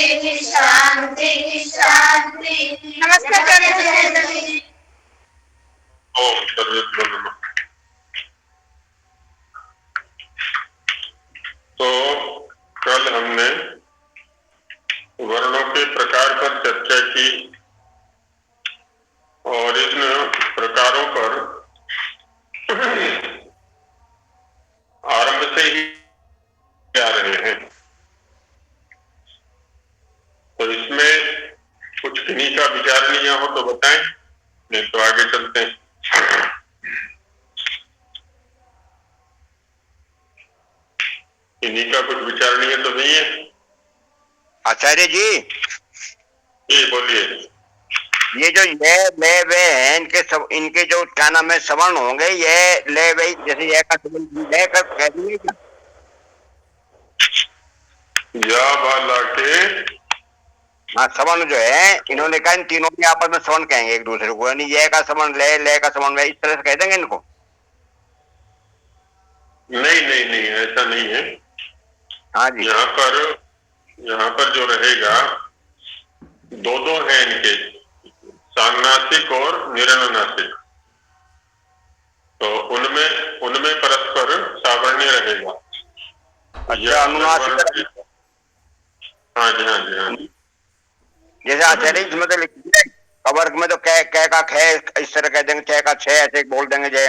शांति शांति। नमस्कार जी। ओम सर्वेभ्यो नमः। तो कल हमने वर्णों के प्रकार पर चर्चा की और इन प्रकारों पर आरंभ से ही आ रहे हैं। तो इसमें कुछ किन्हीं का विचारणीय हो तो बताएं, नहीं तो आगे चलते हैं। किन्हीं का कुछ विचारणीय तो नहीं है? आचार्य जी बोलिए। ये जो ले ले वे हैं, इनके जो क्या नाम है सवर्ण होंगे, ये ले वे जैसे ये का ले कर कह दिए क्या? या बाला के हाँ, सवर्ण जो है इन्होंने कहा इन तीनों के आपस में सवर्ण कहेंगे एक दूसरे को, यानी ये का सवर्ण ले का सवर्ण वे, इस तरह से कह देंगे इनको। नहीं नहीं नहीं, ऐसा नहीं है। हाँ जी। यहाँ पर जो रहेगा, दो हैं इनके, सान्नासिक और निरनुनासिक। तो उनमें परस्पर सावर्ण्य रहेगा। अच्छा, अनुनासिक। हाँ जी हाँ जी हाँ जी। जैसे आचार्य इसमें तो लिख दिए कवर्ग में तो कै का खे इस तरह कह देंगे, कै का छह ऐसे बोल देंगे जय।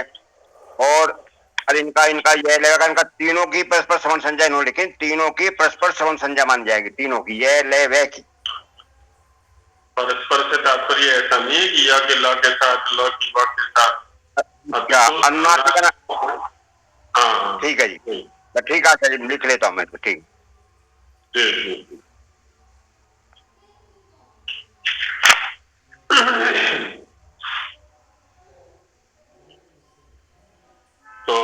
और इनका यह लगेगा, इनका तीनों की परस्पर सवन संज्ञा इन्होंने लिखी, तीनों की परस्पर सवन संज्ञा मान जाएगी, तीनों की ये ले वे की। परस्पर से तात्पर्य ऐसा नहीं है कि या के ला के साथ, ल की वा के साथ। क्या अनुनासिक? हाँ ठीक है जी, ठीक है आचार्य, लिख लेता हूँ मैं तो। ठीक जी। तो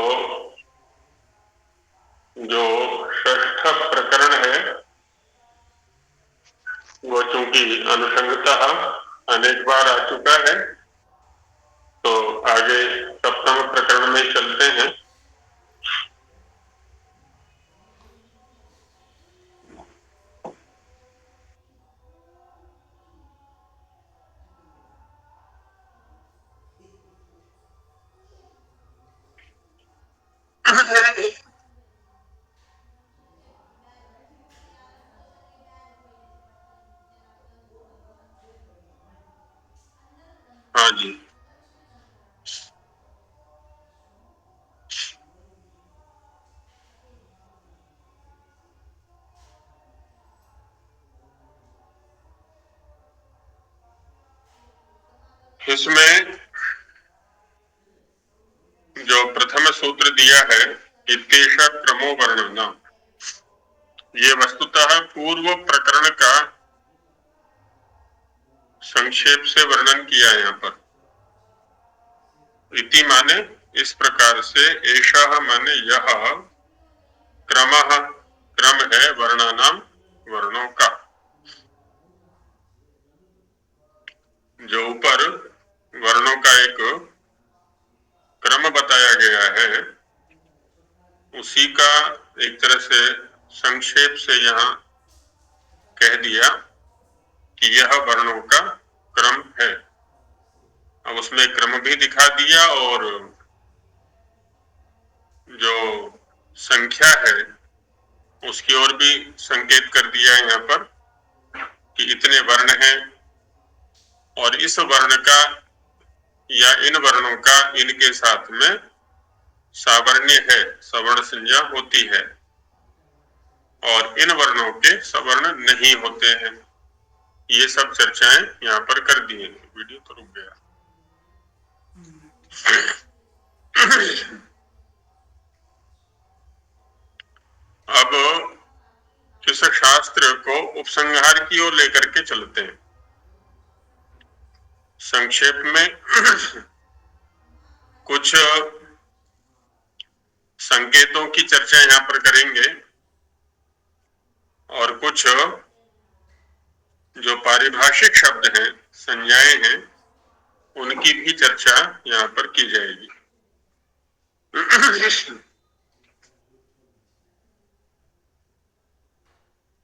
जो षष्ठ प्रकरण है वो चूंकि अनुसंगतः अनेक बार आ चुका है, तो आगे सप्तम प्रकरण में चलते हैं। हाँ जी। इसमें जो प्रथम सूत्र दिया है, इत्येष क्रमो वर्णनम, ये वस्तुतः पूर्व प्रकरण का संक्षेप से वर्णन किया यहाँ पर। इति माने इस प्रकार से, एषा माने यह, क्रमः क्रम है, वर्णानाम वर्णों का। जो ऊपर वर्णों का एक क्रम बताया गया है, उसी का एक तरह से संक्षेप से यहाँ कह दिया कि यह वर्णों का क्रम है। अब उसमें क्रम भी दिखा दिया और जो संख्या है उसकी ओर भी संकेत कर दिया यहाँ पर कि इतने वर्ण हैं, और इस वर्ण का या इन वर्णों का इनके साथ में सावर्ण्य है, सवर्ण संज्ञा होती है, और इन वर्णों के सवर्ण नहीं होते हैं। ये सब चर्चाएं यहाँ पर कर दी हैं। वीडियो तो रुक गया। अब किस शास्त्र को उपसंहार की ओर लेकर के चलते हैं। संक्षेप में कुछ संकेतों की चर्चा यहाँ पर करेंगे, और कुछ जो पारिभाषिक शब्द हैं, संज्ञाएं हैं, उनकी भी चर्चा यहाँ पर की जाएगी।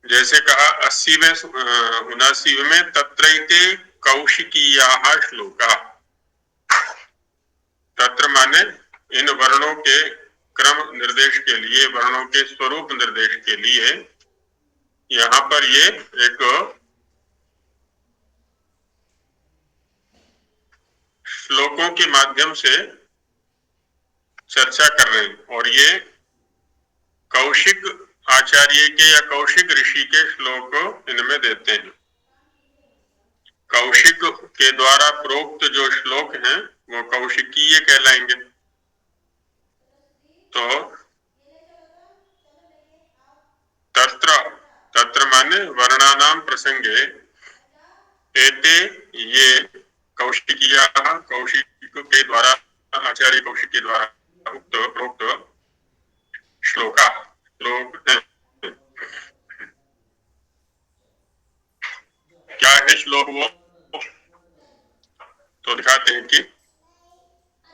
जैसे कहा 79वें तत्रैते कौशिकीयाः श्लोकाः। तत्र माने इन वर्णों के क्रम निर्देश के लिए, वर्णों के स्वरूप निर्देश के लिए यहाँ पर ये एक श्लोकों के माध्यम से चर्चा कर रहे हैं। और ये कौशिक आचार्य के या कौशिक ऋषि के श्लोक इनमें देते हैं। कौशिक के द्वारा प्रोक्त जो श्लोक हैं वो कौशिकीय कहलाएंगे। तो तत्र माने वर्णानाम प्रसंगे एते ये कौशिकीया, कौशिक के द्वारा, आचार्य कौशिक के द्वारा प्रोक्त श्लोक है। क्या है श्लोक वो? तो दिखाते हैं कि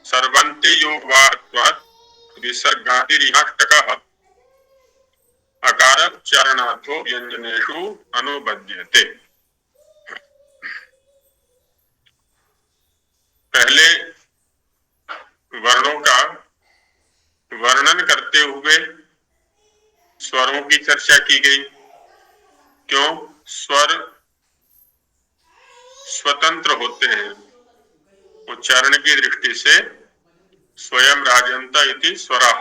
सर्वन्ते योगवात्वात् विसर्गादिरिहाष्टकः अकार उच्चारणार्थो व्यंजनेषु अनुबध्यते। पहले वर्णों का वर्णन करते हुए स्वरों की चर्चा की गई। क्यों? स्वर स्वतंत्र होते हैं उच्चारण की दृष्टि से। स्वयं राजन्त इति स्वराः,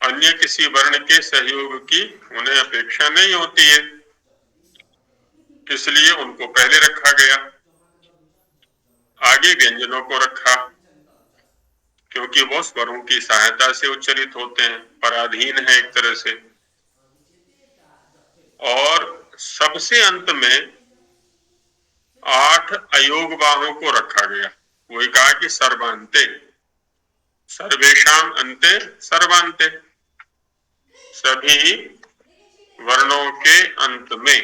अन्य किसी वर्ण के सहयोग की उन्हें अपेक्षा नहीं होती है, इसलिए उनको पहले रखा गया। आगे व्यंजनों को रखा क्योंकि वो स्वरों की सहायता से उच्चरित होते हैं, पराधीन है एक तरह से। और सबसे अंत में 8 अयोगवाहों को रखा गया। वही कहा कि सर्वान्ते, सर्वेषाम अन्ते सर्वान्ते, सभी वर्णों के अंत में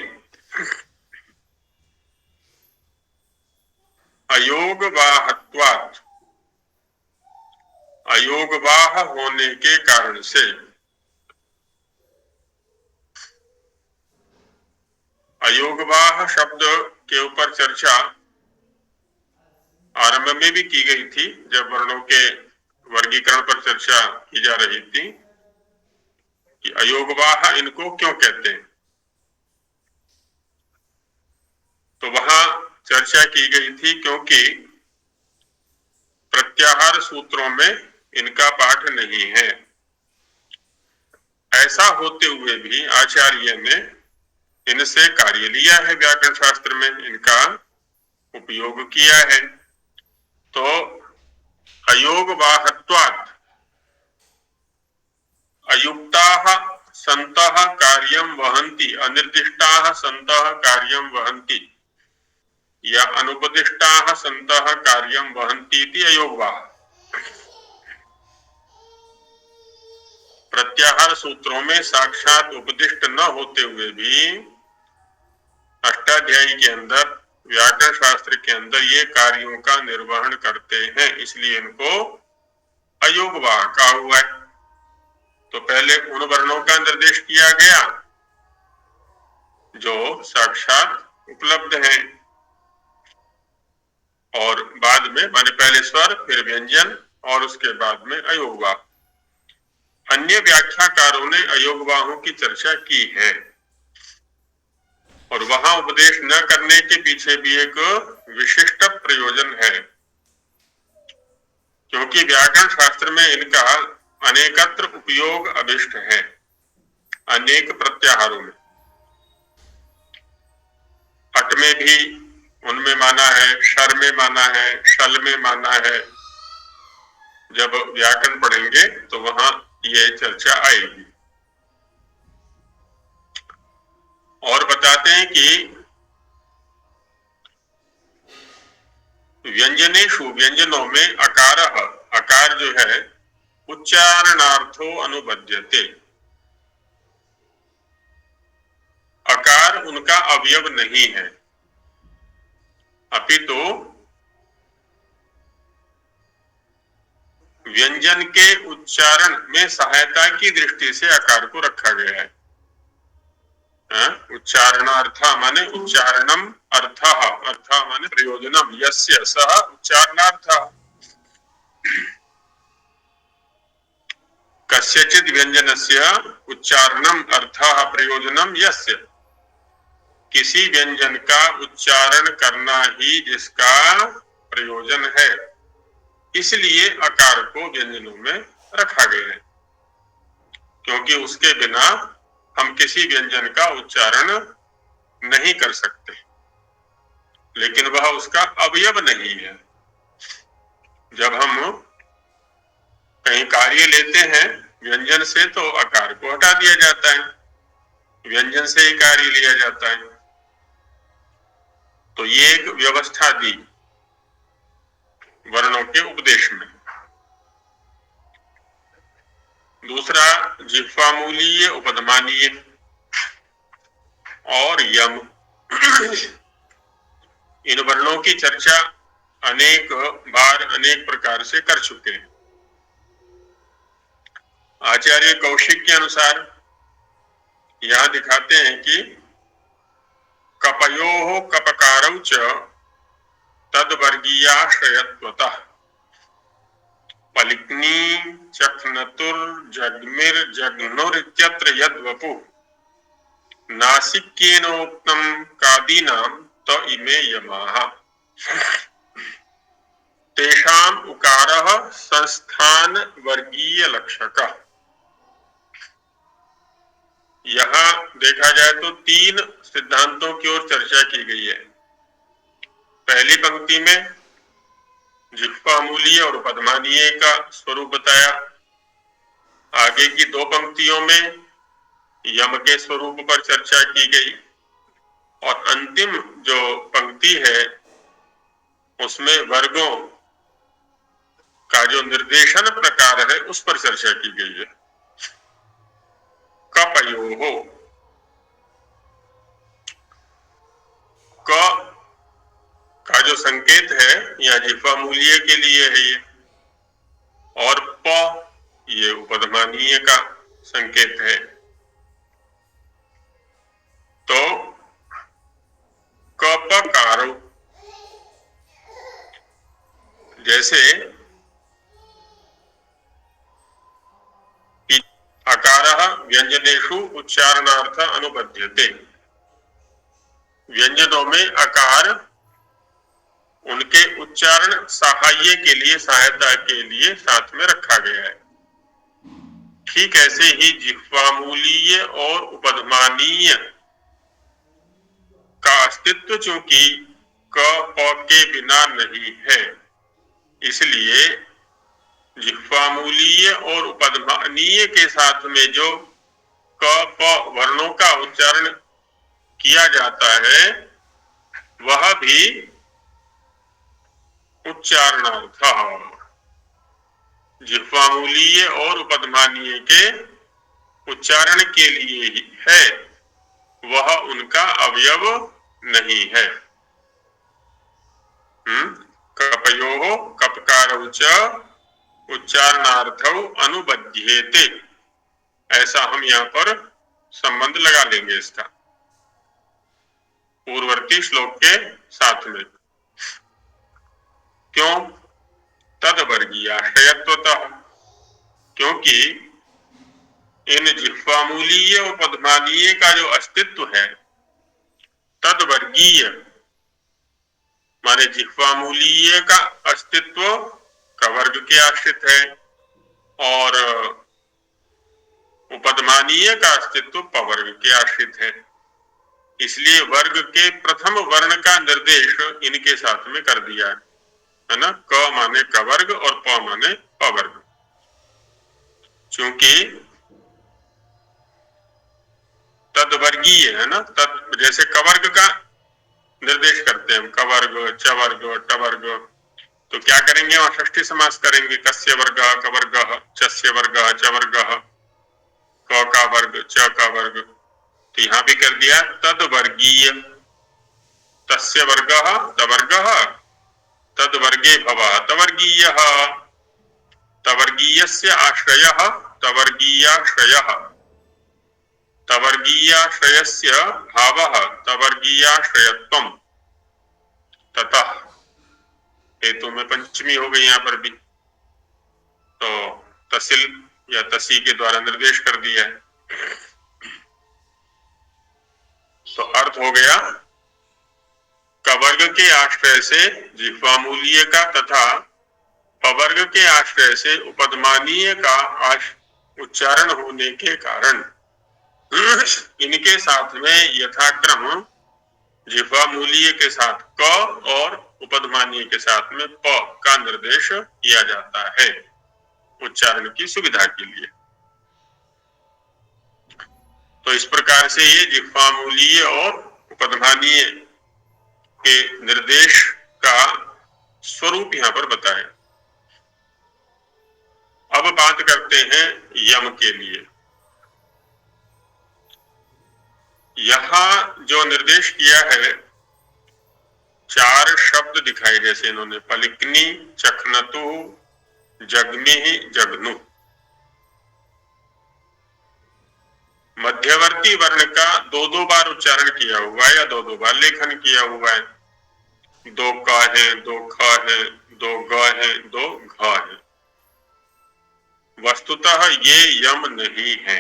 अयोगवाहत्वात्, अयोगवाह होने के कारण से। अयोगवाह शब्द के ऊपर चर्चा आरंभ में भी की गई थी, जब वर्णों के वर्गीकरण पर चर्चा की जा रही थी कि अयोगवाह इनको क्यों कहते हैं। तो वहां चर्चा की गई थी क्योंकि प्रत्याहार सूत्रों में इनका पाठ नहीं है। ऐसा होते हुए भी आचार्य ने इनसे कार्य लिया है, व्याकरण शास्त्र में इनका उपयोग किया है। तो अयोगवाहत्वात् अयुक्ताः सन्तः कार्यं वहन्ति, अनिर्दिष्टाः सन्तः कार्यं वहन्ति या अनुपदिष्टाः सन्तः कार्यं वहन्ति इति अयोगवाह। प्रत्याहार सूत्रों में साक्षात उपदिष्ट न होते हुए भी अष्टाध्यायी के अंदर, व्याकरण शास्त्र के अंदर ये कार्यों का निर्वहन करते हैं, इसलिए इनको अयोगवाह कहा हुआ है। तो पहले उन वर्णों का निर्देश किया गया जो साक्षात उपलब्ध हैं, और बाद में माने पहले स्वर फिर व्यंजन और उसके बाद में अयोगवाह। अन्य व्याख्याकारों ने अयोगवाहों की चर्चा की है, और वहां उपदेश न करने के पीछे भी एक विशिष्ट प्रयोजन है, क्योंकि व्याकरण शास्त्र में इनका अनेकत्र उपयोग अभिष्ट है। अनेक प्रत्याहारों में, अट में भी उनमें माना है, शर में माना है, शल में माना है। जब व्याकरण पढ़ेंगे तो वहां ये चर्चा आएगी। और बताते हैं कि व्यंजनेषु, व्यंजनों में अकारः, अकार जो है उच्चारणार्थो अनुबध्यते। अकार उनका अवयव नहीं है, अपितु व्यंजन के उच्चारण में सहायता की दृष्टि से आकार को रखा गया है। उच्चारणार्थ माने उच्चारणम अर्थ, अर्थ माने प्रयोजनम, यस्य सः उच्चारणार्थ। कस्यचित् व्यंजनस्य उच्चारणम अर्थः प्रयोजनम यस्य, किसी व्यंजन का उच्चारण करना ही जिसका प्रयोजन है, इसलिए अकार को व्यंजनों में रखा गया है, क्योंकि उसके बिना हम किसी व्यंजन का उच्चारण नहीं कर सकते, लेकिन वह उसका अवयव नहीं है। जब हम कहीं कार्य लेते हैं व्यंजन से तो अकार को हटा दिया जाता है, व्यंजन से ही कार्य लिया जाता है। तो ये एक व्यवस्था दी वर्णों के उपदेश में। दूसरा जिह्वामूलीय, उपधमानीय और यम। इन वर्णों की चर्चा अनेक बार अनेक प्रकार से कर चुके हैं। आचार्य कौशिक के अनुसार यहां दिखाते हैं कि कपयोः कपकारौ च तद्वर्गीयाश्रयत्वतः पलिक्नी चक्नतुर जग्मिर जग्नुर इत्यत्र यद्वपु नासिक्येनोक्तं कादीनां त इमे यमाः तेषाम् उकारः संस्थान वर्गीय लक्षकः। यहां देखा जाए तो तीन सिद्धांतों की ओर चर्चा की गई है। पहली पंक्ति में जिह्वामूलीय और उपधमानीय का स्वरूप बताया, आगे की दो पंक्तियों में यम के स्वरूप पर चर्चा की गई, और अंतिम जो पंक्ति है उसमें वर्गों का जो निर्देशन प्रकार है उस पर चर्चा की गई है। कपयोः, क का जो संकेत है यहाँ जिह्वामूलीय के लिए है ये, और प ये उपधमानीय का संकेत है। तो कपकारौ, जैसे अकारः व्यंजनेषु उच्चारणार्थ अनुपद्यते, व्यंजनों में अकार उनके उच्चारण सहाय्य के लिए, सहायता के लिए साथ में रखा गया है। ठीक ऐसे ही जिह्वामूलीय और उपधमानीय का अस्तित्व चूंकि क प के बिना नहीं है, इसलिए जिह्वामूलीय और उपधमानीय के साथ में जो क प वर्णों का उच्चारण किया जाता है वह भी उच्चारणार्थ, जिह्वामूलीय और उपधमानीय के उच्चारण के लिए ही है, वह उनका अवयव नहीं है। कपयोः कपकारौ च उच्चारणार्थौ अनुबध्येते, ऐसा हम यहाँ पर संबंध लगा लेंगे इसका पूर्ववर्ती श्लोक के साथ में। क्यों? तद्वर्गीयाश्रयत्वतः, क्योंकि इन जिह्वामूलीय और उपधमानीय का जो अस्तित्व है, तद्वर्गीय माने जिह्वामूलीय का अस्तित्व कवर्ग के आश्रित है और उपधमानीय का अस्तित्व पवर्ग के आश्रित है। इसलिए वर्ग के प्रथम वर्ण का निर्देश इनके साथ में कर दिया है ना। क माने कवर्ग और प माने पवर्ग। चूंकि तद्वर्गीय है ना, तद जैसे कवर्ग का निर्देश करते हैं हम, कवर्ग चवर्ग टवर्ग, तो क्या करेंगे वहां षष्ठी समास करेंगे, कस्य वर्ग कवर्ग चस्य वर्ग चवर्ग क का वर्ग च का वर्ग। तो यहां भी कर दिया तद्वर्गीय, तस्य वर्ग तवर्ग तद्वर्गे भवः तवर्गीयः, तवर्गीयस्य आश्रयः तवर्गीयाश्रयः, तवर्गीया तवर्गीयाश्रयस्य भावः तवर्गीयाश्रयत्वम् ततः, हेतु में पंचमी हो गई यहाँ पर भी, तो तसिल या तसी के द्वारा निर्देश कर दिया है। तो अर्थ हो गया कवर्ग के आश्रय से जिह्वामूलीय का तथा पवर्ग के आश्रय से उपधमानीय का उच्चारण होने के कारण इनके साथ में यथाक्रम जिह्वामूलीय के साथ क और उपधमानीय के साथ में प का निर्देश किया जाता है उच्चारण की सुविधा के लिए। तो इस प्रकार से ये जिह्वामूलीय और उपधमानीय के निर्देश का स्वरूप यहां पर बताया। अब बात करते हैं यम के लिए। यहां जो निर्देश किया है, चार शब्द दिखाए, जैसे इन्होंने पलिकनी, चखनतु, जगमिहि, जगनु। मध्यवर्ती वर्ण का दो बार उच्चारण किया हुआ है या दो बार लेखन किया हुआ है। दो क है, दो ख है, दो ग है, दो घ है। वस्तुतः ये यम नहीं है,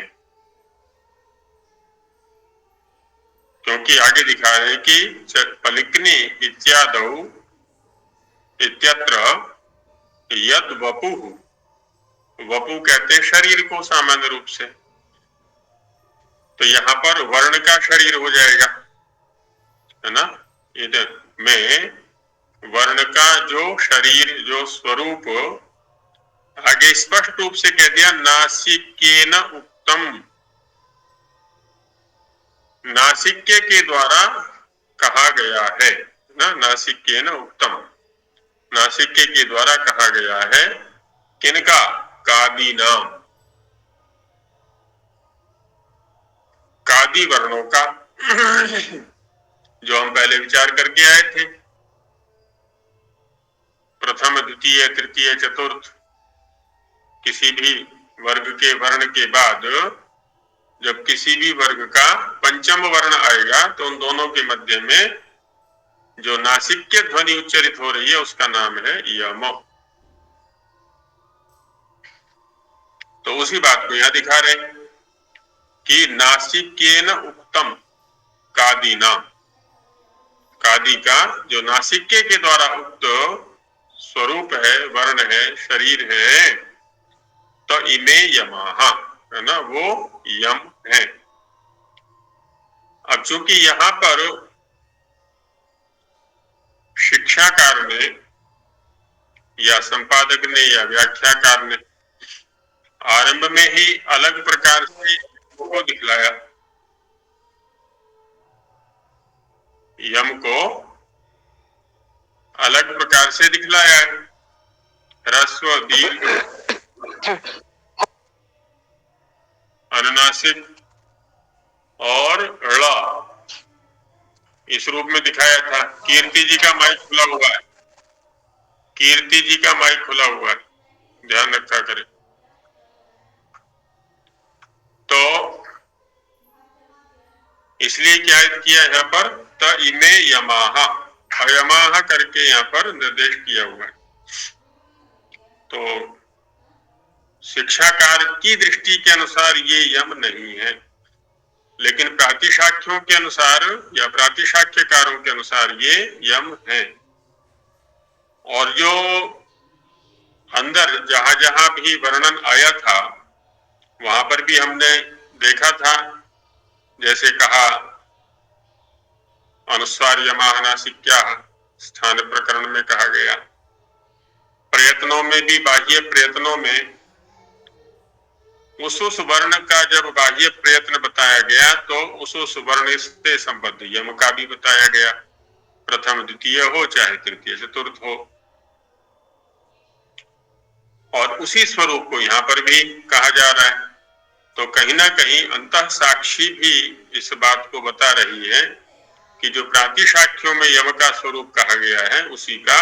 क्योंकि आगे दिखा रहे कि पलिकनी इत्यादौ इत्यत्र यद वपुः, वपु कहते शरीर को सामान्य रूप से, तो यहाँ पर वर्ण का शरीर हो जाएगा, है ना। इधर में वर्ण का जो शरीर, जो स्वरूप, आगे स्पष्ट रूप से कह दिया नासिकेन उक्तम, नासिक्य के द्वारा कहा गया है ना। नासिकेन उक्तम, नासिक्य के द्वारा कहा गया है। किनका? कादी नाम, कादी वर्णों का जो हम पहले विचार करके आए थे। प्रथम, द्वितीय, तृतीय, चतुर्थ, किसी भी वर्ग के वर्ण के बाद जब किसी भी वर्ग का पंचम वर्ण आएगा तो उन दोनों के मध्य में जो नासिक्य ध्वनि उच्चरित हो रही है उसका नाम है यम। तो उसी बात को यहां दिखा रहे हैं कि नासिकेन उक्तम कादी नाम, कादी का जो नासिक्य के द्वारा उक्त स्वरूप है, वर्ण है, शरीर है, तो इमे यमाहा, है ना, वो यम है। अब चूंकि यहां पर शिक्षाकार ने या संपादक ने या व्याख्याकार ने आरंभ में ही अलग प्रकार से को दिखलाया, यम को अलग प्रकार से दिखलाया है। ह्रस्व, दीर्घ, अनुनासिक और ळ इस रूप में दिखाया था। कीर्ति जी का माइक खुला हुआ है, कीर्ति जी का माइक खुला हुआ है, ध्यान रखा करें। तो इसलिए क्या किया यहाँ पर, त इमे यमाहा, अयमाहा करके यहाँ पर निर्देश किया हुआ है। तो शिक्षाकार की दृष्टि के अनुसार ये यम नहीं है, लेकिन प्रातिशाख्यों के अनुसार या प्रातिशाख्यकारों के अनुसार ये यम है। और जो अंदर जहां जहां भी वर्णन आया था वहां पर भी हमने देखा था, जैसे कहा अनुस्वार यमाह नासिक्याः, स्थान प्रकरण में कहा गया। प्रयत्नों में भी, बाह्य प्रयत्नों में उस वर्ण का जब बाह्य प्रयत्न बताया गया तो उस वर्ण से संबद्ध यम का भी बताया गया, प्रथम द्वितीय हो चाहे तृतीय चतुर्थ हो। और उसी स्वरूप को यहाँ पर भी कहा जा रहा है। तो कहीं ना कहीं अंतः साक्षी भी इस बात को बता रही है कि जो प्रातिशाख्यों में यम का स्वरूप कहा गया है उसी का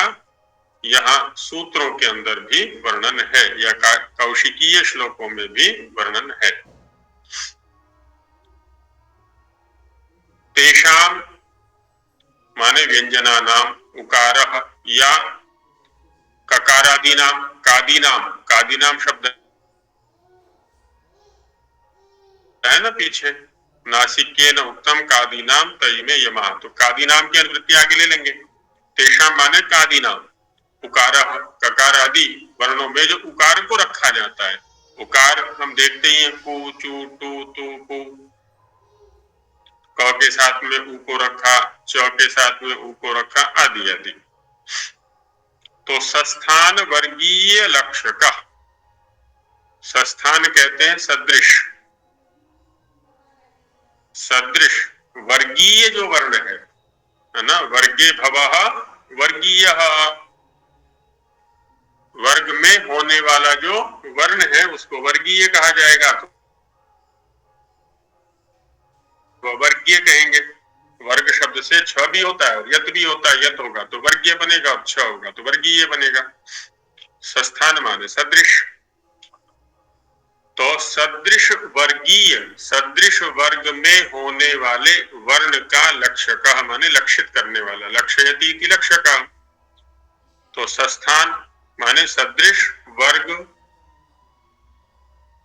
यहाँ सूत्रों के अंदर भी वर्णन है, या कौशिकीय श्लोकों में भी वर्णन है। तेषाम माने व्यंजनानाम, उकारः या ककारादीनाम, कादीनाम, कादीनाम शब्द है ना पीछे, नासिक्येन उत्तम कादीनाम तयि में यमः, तो कादीनाम की अनुवृत्ति आगे ले लेंगे। तेषाम माने कादीनाम, उकारः ककार आदि वर्णों में जो उकार को रखा जाता है, उकार हम देखते ही हैं, कु चू टू तू पू, क के साथ में उ को रखा, च के साथ में उ को रखा, आदि आदि। तो सस्थान वर्गीय लक्षक, सस्थान कहते हैं सदृश, सदृश वर्गीय जो वर्ण है ना, वर्गे भवः वर्गीयः, वर्ग में होने वाला जो वर्ण है उसको वर्गीय कहा जाएगा, तो वर्गीय कहेंगे। वर्ग शब्द से छ भी होता है और यत भी होता है, यत होगा तो वर्गीय बनेगा और छ होगा तो वर्गीय बनेगा। सस्थान माने सदृश, तो सदृश वर्गीय, सदृश वर्ग में होने वाले वर्ण का लक्षक माने लक्षित करने वाला, लक्षयति इति लक्षक, तो सस्थान माने सदृश वर्ग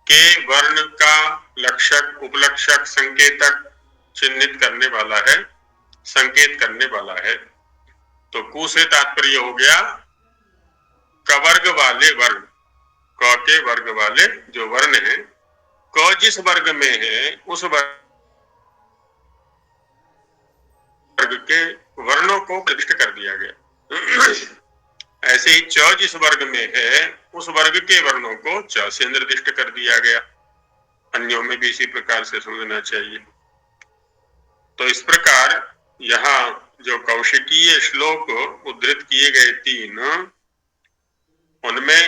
के वर्ण का लक्षक, उपलक्षक, संकेतक, चिन्हित करने वाला है, संकेत करने वाला है। तो कु से तात्पर्य हो गया कवर्ग वाले वर्ण, क के वर्ग वाले जो वर्ण है, क जिस वर्ग में है उस वर्ग के वर्णों को प्रविष्ट कर दिया गया। ऐसे ही च जिस वर्ग में है उस वर्ग के वर्णों को च से निर्दिष्ट कर दिया गया। अन्यों में भी इसी प्रकार से समझना चाहिए। तो इस प्रकार यहाँ जो कौशिकीय श्लोक उद्धृत किए गए तीन, उनमें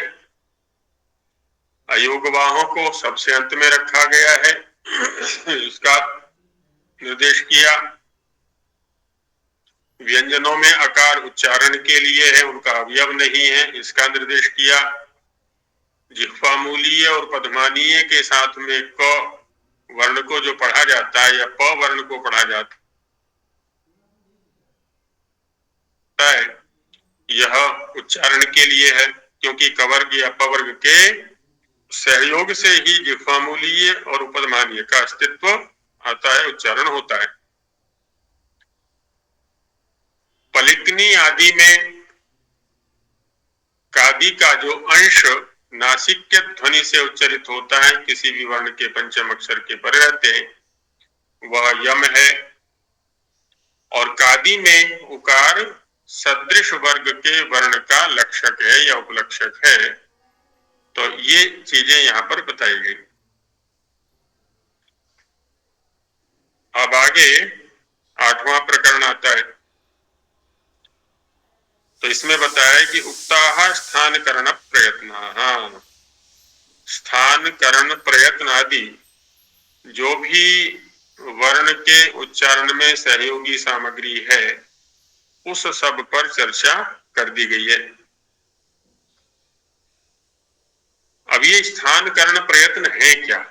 अयोगवाहों को सबसे अंत में रखा गया है, इसका निर्देश किया। व्यंजनों में आकार उच्चारण के लिए है, उनका अवयव नहीं है, इसका निर्देश किया। जिह्वामूलीय और पद्मानीय के साथ में क वर्ण को जो पढ़ा जाता है या प वर्ण को पढ़ा जाता है, यह उच्चारण के लिए है, क्योंकि कवर्ग या पवर्ग के सहयोग से ही जिह्वामूलीय और उपदमानीय का अस्तित्व आता है, उच्चारण होता है। पलिकनी आदि में कादी का जो अंश नासिक्य ध्वनि से उच्चरित होता है, किसी भी वर्ण के पंचम अक्षर के परे रहते हैं, वह यम है। और कादी में उकार सदृश वर्ग के वर्ण का लक्षक है या उपलक्षक है। तो ये चीजें यहाँ पर बताई गई। अब आगे 8वां प्रकरण आता है। तो इसमें बताया है कि उक्ताः स्थान करण प्रयत्न, स्थान करण प्रयत्न आदि जो भी वर्ण के उच्चारण में सहयोगी सामग्री है, उस सब पर चर्चा कर दी गई है। अब ये स्थान करण प्रयत्न है क्या,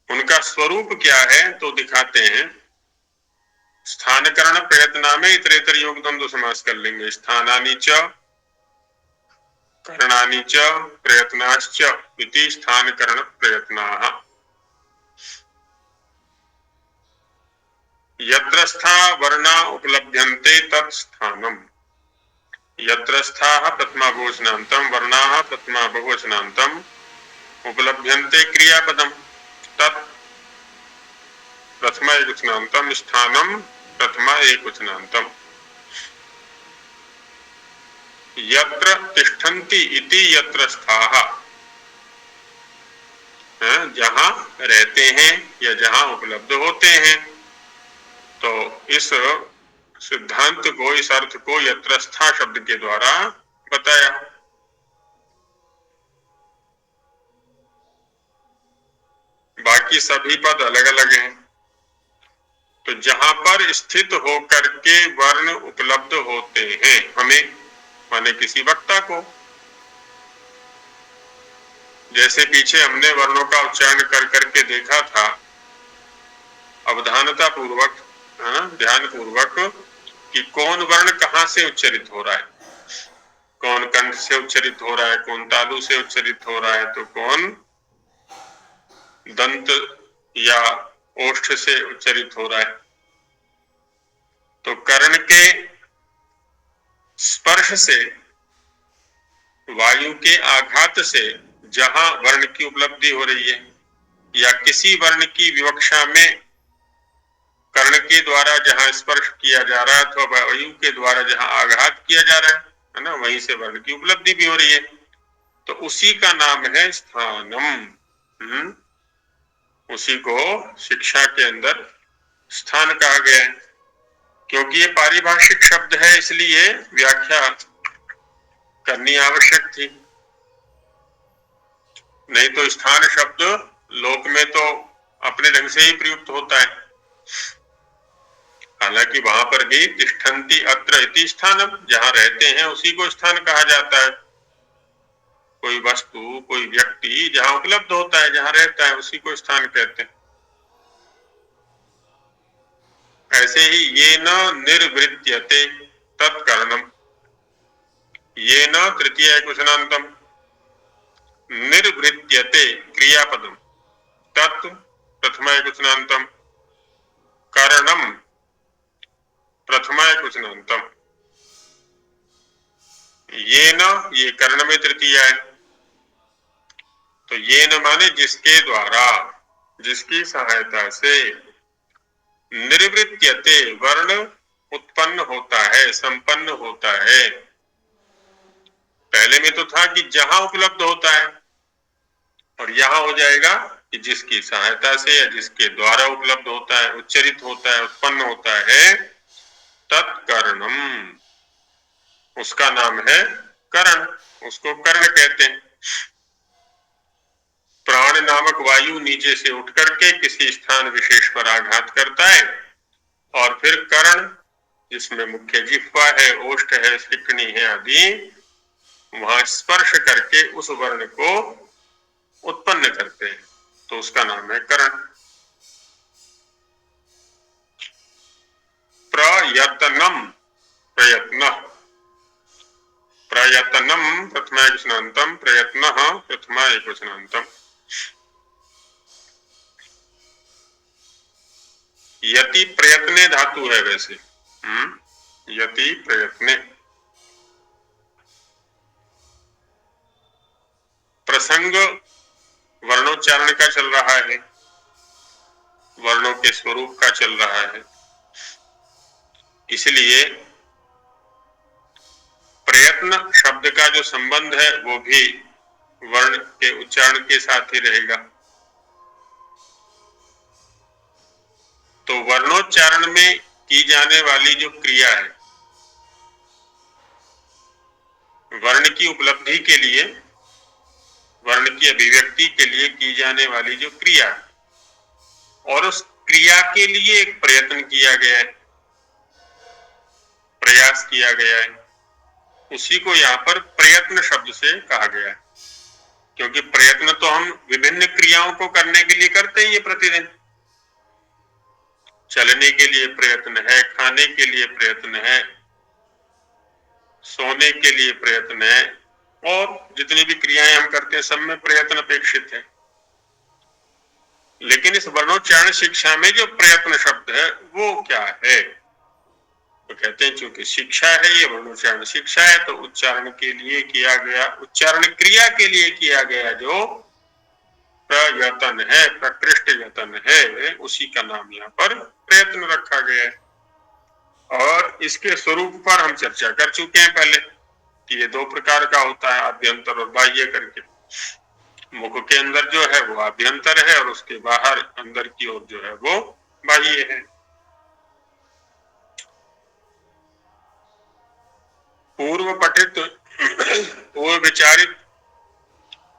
उनका स्वरूप क्या है, तो दिखाते हैं। स्थानकरण प्रयत्न में इतरेतर योग द्वंद्व समास कर लेंगे। स्थानानि च करणानि च प्रयत्नाश्च इति स्थानकरण प्रयत्नाः। यत्र स्था वर्णा उपलभ्यन्ते तत् स्थानम्। यत्र स्थाः प्रथमा बहुवचनान्तं, वर्णाः प्रथमा बहुवचनान्तं, उपलभ्यन्ते क्रियापदम्, तत् प्रथमा एकवचनान्तं, स्थानम् प्रथमा एकवचनान्तं। यत्र तिष्ठन्ति इति यत्र स्थाः, जहां रहते हैं या जहां उपलब्ध होते हैं। तो इस सिद्धांत को, इस अर्थ को यत्र स्था शब्द के द्वारा बताया। बाकी सभी पद अलग अलग हैं। तो जहां पर स्थित होकर के वर्ण उपलब्ध होते हैं, हमें माने किसी वक्ता को, जैसे पीछे हमने वर्णों का उच्चारण कर करके देखा था, अवधानता पूर्वक, ध्यान पूर्वक, कि कौन वर्ण कहाँ से उच्चरित हो रहा है, कौन कंठ से उच्चरित हो रहा है, कौन तालु से उच्चरित हो रहा है, तो कौन दंत या ओष्ठ से उच्चरित हो रहा है। तो कर्ण के स्पर्श से, वायु के आघात से जहां वर्ण की उपलब्धि हो रही है, या किसी वर्ण की विवक्षा में कर्ण के द्वारा जहां स्पर्श किया जा रहा है अथवा वायु के द्वारा जहां आघात किया जा रहा है ना, वहीं से वर्ण की उपलब्धि भी हो रही है। तो उसी का नाम है स्थानम। उसी को शिक्षा के अंदर स्थान कहा गया है। क्योंकि ये पारिभाषिक शब्द है, इसलिए व्याख्या करनी आवश्यक थी। नहीं तो स्थान शब्द लोक में तो अपने ढंग से ही प्रयुक्त होता है। हालांकि वहां पर भी तिष्ठन्ति अत्र इति स्थानम, जहां रहते हैं उसी को स्थान कहा जाता है। कोई वस्तु, कोई व्यक्ति जहां उपलब्ध होता है, जहां रहता है, उसी को स्थान कहते हैं। ऐसे ही ये न निर्वृत्यते तत्कर्णम, ये न तृतीय कुशनांतम, निर्वृत्यते क्रियापदम, तत् प्रथमा कुशनांतम, कारणम प्रथमा कुशनांतम। ये न, ये कर्ण में तृतीया है, तो ये न माने जिसके द्वारा, जिसकी सहायता से, निर्वृत्यते वर्ण उत्पन्न होता है, संपन्न होता है। पहले में तो था कि जहां उपलब्ध होता है, और यहां हो जाएगा कि जिसकी सहायता से या जिसके द्वारा उपलब्ध होता है, उच्चरित होता है, उत्पन्न होता है, तत्कर्णम, उसका नाम है कर्ण, उसको कर्ण कहते हैं। प्राण नामक वायु नीचे से उठ करके किसी स्थान विशेष पर आघात करता है, और फिर कर्ण, जिसमें मुख्य जिह्वा है, ओष्ठ है, सिकनी है आदि, वहां स्पर्श करके उस वर्ण को उत्पन्न करते हैं, तो उसका नाम है कर्ण। प्रयत्नम, प्रयत्न, प्रयत्नम प्रथमा एकवचनांतम, प्रयत्न प्रथमा एकवचनांतम। यति प्रयत्ने धातु है वैसे, यति प्रयत्ने। प्रसंग वर्णोच्चारण का चल रहा है, वर्णों के स्वरूप का चल रहा है, इसलिए प्रयत्न शब्द का जो संबंध है वो भी वर्ण के उच्चारण के साथ ही रहेगा। तो वर्णोच्चारण में की जाने वाली जो क्रिया है, वर्ण की उपलब्धि के लिए, वर्ण की अभिव्यक्ति के लिए की जाने वाली जो क्रिया, और उस क्रिया के लिए एक प्रयत्न किया गया है, प्रयास किया गया है, उसी को यहाँ पर प्रयत्न शब्द से कहा गया है। क्योंकि प्रयत्न तो हम विभिन्न क्रियाओं को करने के लिए करते ही है प्रतिदिन। चलने के लिए प्रयत्न है, खाने के लिए प्रयत्न है, सोने के लिए प्रयत्न है, और जितनी भी क्रियाएं हम करते हैं सब में प्रयत्न अपेक्षित है। लेकिन इस वर्णोच्चारण शिक्षा में जो प्रयत्न शब्द है वो क्या है, तो कहते हैं चूंकि शिक्षा है, ये वर्णोच्चारण शिक्षा है, तो उच्चारण के लिए किया गया, उच्चारण क्रिया के लिए किया गया जो प्रयत्न है, प्रकृष्ट यत्न है, उसी का नाम यहाँ पर प्रयत्न रखा गया है। और इसके स्वरूप पर हम चर्चा कर चुके हैं पहले कि ये दो प्रकार का होता है, आभ्यंतर और बाह्य करके। मुख के अंदर जो है वो आभ्यंतर है, और उसके बाहर अंदर की ओर जो है वो बाह्य है। पूर्व पठित, पूर्व विचारित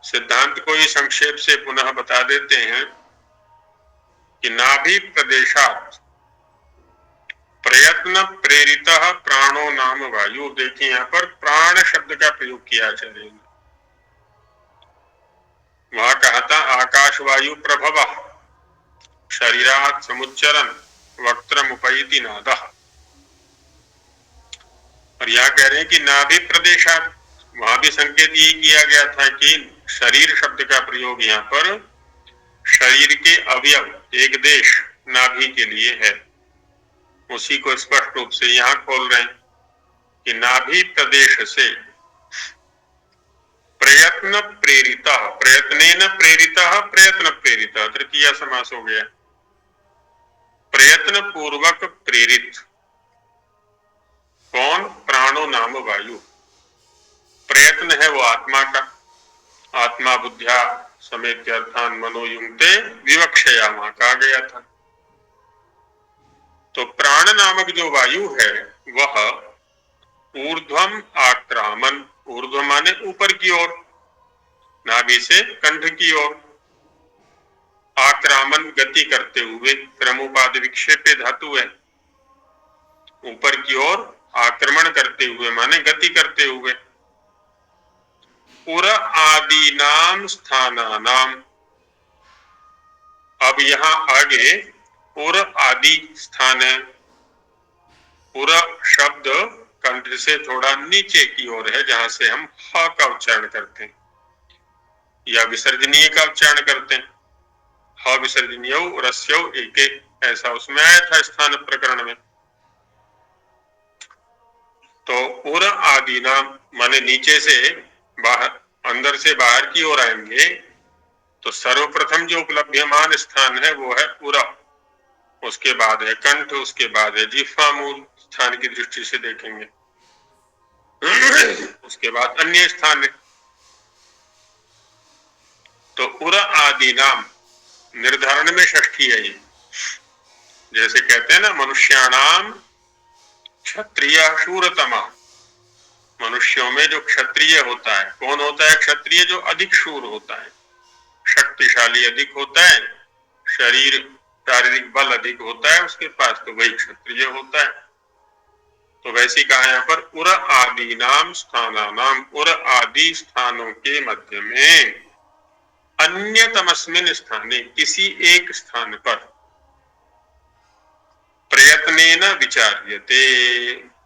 सिद्धांत को ही संक्षेप से पुनः बता देते हैं कि नाभि प्रदेशात प्रयत्न प्रेरित प्राणो नाम वायु। देखिए यहाँ पर प्राण शब्द का प्रयोग किया आचार्य ने। वहां कहा था आकाश वायु प्रभव शरीरात् समुच्चरन् वक्त्रमुपैति नादः, और यहाँ कह रहे हैं कि नाभि प्रदेशात्, वहां भी संकेत यही किया गया था कि शरीर शब्द का प्रयोग यहाँ पर शरीर के अवयव एक देश नाभि के लिए है। उसी को स्पष्ट रूप से यहाँ खोल रहे हैं कि नाभि प्रदेश से प्रयत्न प्रेरिता, प्रयत्नेन प्रेरिता, प्रयत्न प्रेरिता, तृतीया समास हो गया। प्रयत्न पूर्वक प्रेरित कौन? प्राणो नाम वायु। प्रयत्न है वो आत्मा का, आत्मा बुद्ध्या समेत अर्थान मनोयुक्ते विवक्षया वहां कहा गया था। तो प्राण नामक जो वायु है वह ऊर्ध्वम आक्रामन, ऊर्ध्व माने ऊपर की ओर, नाभि से कंठ की ओर, आक्रामन गति करते हुए, क्रमोपाद विक्षेपे धातु है, ऊपर की ओर आक्रमण करते हुए माने गति करते हुए। उर आदि नाम स्थानानाम, अब यहां आगे उर आदि स्थान है। उर शब्द कंठ से थोड़ा नीचे की ओर है, जहां से हम ह का उच्चारण करते हैं या विसर्जनीय का उच्चारण करते हैं। ह विसर्जनीय रस्यौ एके, ऐसा उसमें आया था स्थान प्रकरण में। तो उर आदि नाम माने नीचे से बाहर, अंदर से बाहर की ओर आएंगे तो सर्वप्रथम जो उपलब्धमान स्थान है वो है उर, उसके बाद है कंठ, उसके बाद है जिह्वा मूल स्थान की दृष्टि से देखेंगे, उसके बाद अन्य स्थान है। तो उर आदि नाम निर्धारण में षष्ठी है ये। जैसे कहते हैं ना मनुष्याणाम क्षत्रिय शूरतमा, मनुष्यों में जो क्षत्रिय होता है, कौन होता है क्षत्रिय? जो अधिक शूर होता है, शक्तिशाली अधिक होता है, शरीर शारीरिक बल अधिक होता है उसके पास, तो वही क्षत्रिय होता है। तो वैसे कहा यहाँ पर उर आदि नाम स्थानानाम, उर आदि स्थानों के मध्य में अन्यतमस्मिन स्थाने, किसी एक स्थान पर प्रयत्नेन विचार्यते,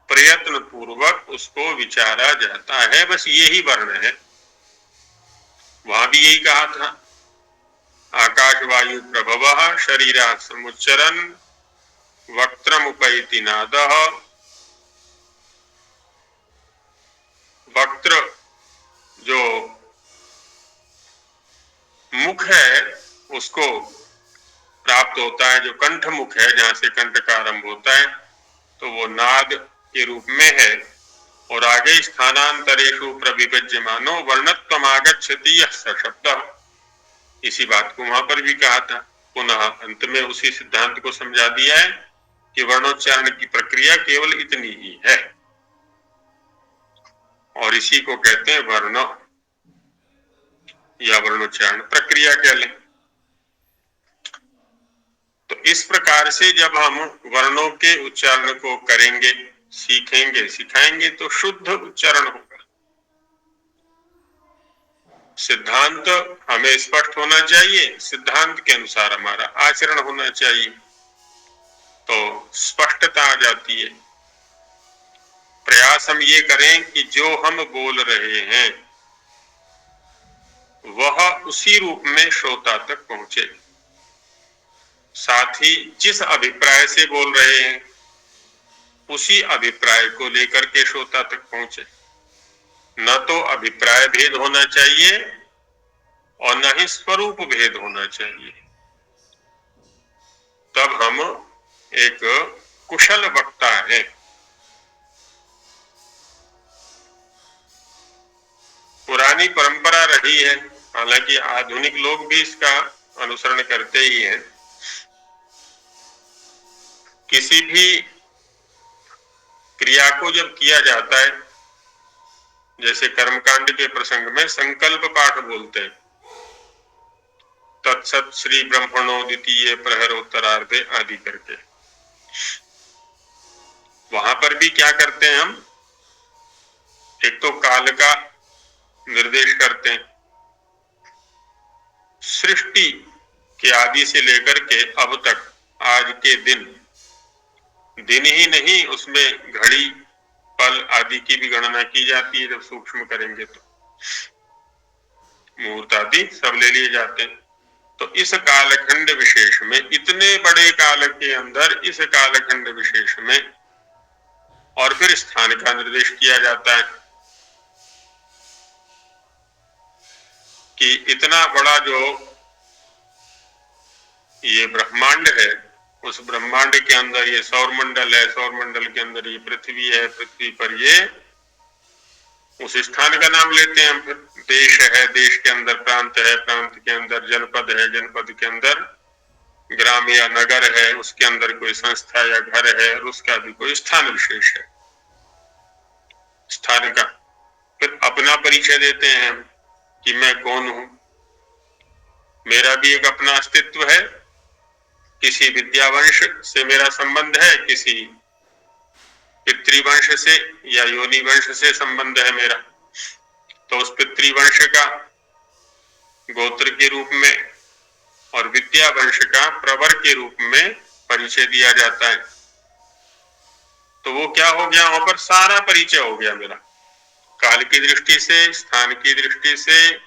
प्रयत्न पूर्वक उसको विचारा जाता है, बस यही वर्ण है। वहां भी यही कहा था आकाश वायु प्रभव शरीरात् समुच्चरन् वक्त्रमुपैति नादः। वक्त्र जो मुख है उसको प्राप्त होता है, जो कंठ मुख है जहां से कंठ का आरंभ होता है, तो वो नाद के रूप में है। और आगे स्थानांतरेषु प्रविभज्यमानो वर्णत्वमागच्छति यः स शब्दः, इसी बात को वहां पर भी कहा था। पुनः अंत में उसी सिद्धांत को समझा दिया है कि वर्णोच्चारण की प्रक्रिया केवल इतनी ही है, और इसी को कहते हैं वर्ण या वर्णोच्चारण प्रक्रिया कह लें। तो इस प्रकार से जब हम वर्णों के उच्चारण को करेंगे, सीखेंगे, सिखाएंगे तो शुद्ध उच्चारण होगा। सिद्धांत हमें स्पष्ट होना चाहिए, सिद्धांत के अनुसार हमारा आचरण होना चाहिए, तो स्पष्टता आ जाती है। प्रयास हम ये करें कि जो हम बोल रहे हैं वह उसी रूप में श्रोता तक पहुंचे, साथ ही जिस अभिप्राय से बोल रहे हैं उसी अभिप्राय को लेकर के श्रोता तक पहुंचे। न तो अभिप्राय भेद होना चाहिए और न ही स्वरूप भेद होना चाहिए, तब हम एक कुशल वक्ता है। पुरानी परंपरा रही है, हालांकि आधुनिक लोग भी इसका अनुसरण करते ही हैं। किसी भी क्रिया को जब किया जाता है, जैसे कर्मकांड के प्रसंग में संकल्प पाठ बोलते हैं, तत्सत श्री ब्रह्मणो द्वितीय प्रहरोत्तरार्धे आदि करके, वहां पर भी क्या करते हैं हम? एक तो काल का निर्देश करते हैं, सृष्टि के आदि से लेकर के अब तक आज के दिन ही नहीं, उसमें घड़ी पल आदि की भी गणना की जाती है। जब सूक्ष्म करेंगे तो मुहूर्त आदि सब ले लिए जाते हैं। तो इस कालखंड विशेष में, इतने बड़े काल के अंदर इस कालखंड विशेष में, और फिर स्थान का निर्देश किया जाता है कि इतना बड़ा जो ये ब्रह्मांड है, उस ब्रह्मांड के अंदर ये सौर मंडल है, सौर मंडल के अंदर ये पृथ्वी है, पृथ्वी पर ये उस स्थान का नाम लेते हैं हम। फिर देश है, देश के अंदर प्रांत है, प्रांत के अंदर जनपद है, जनपद के अंदर ग्राम या नगर है, उसके अंदर कोई संस्था या घर है, और उसका भी कोई स्थान विशेष है, स्थान का। फिर अपना परिचय देते हैं कि मैं कौन हूं, मेरा भी एक अपना अस्तित्व है, किसी विद्यावंश से मेरा संबंध है, किसी पितृवंश से या योनि वंश से संबंध है मेरा। तो उस पितृवंश का गोत्र के रूप में और विद्यावंश का प्रवर के रूप में परिचय दिया जाता है। तो वो क्या हो गया, वहां पर सारा परिचय हो गया मेरा, काल की दृष्टि से, स्थान की दृष्टि से,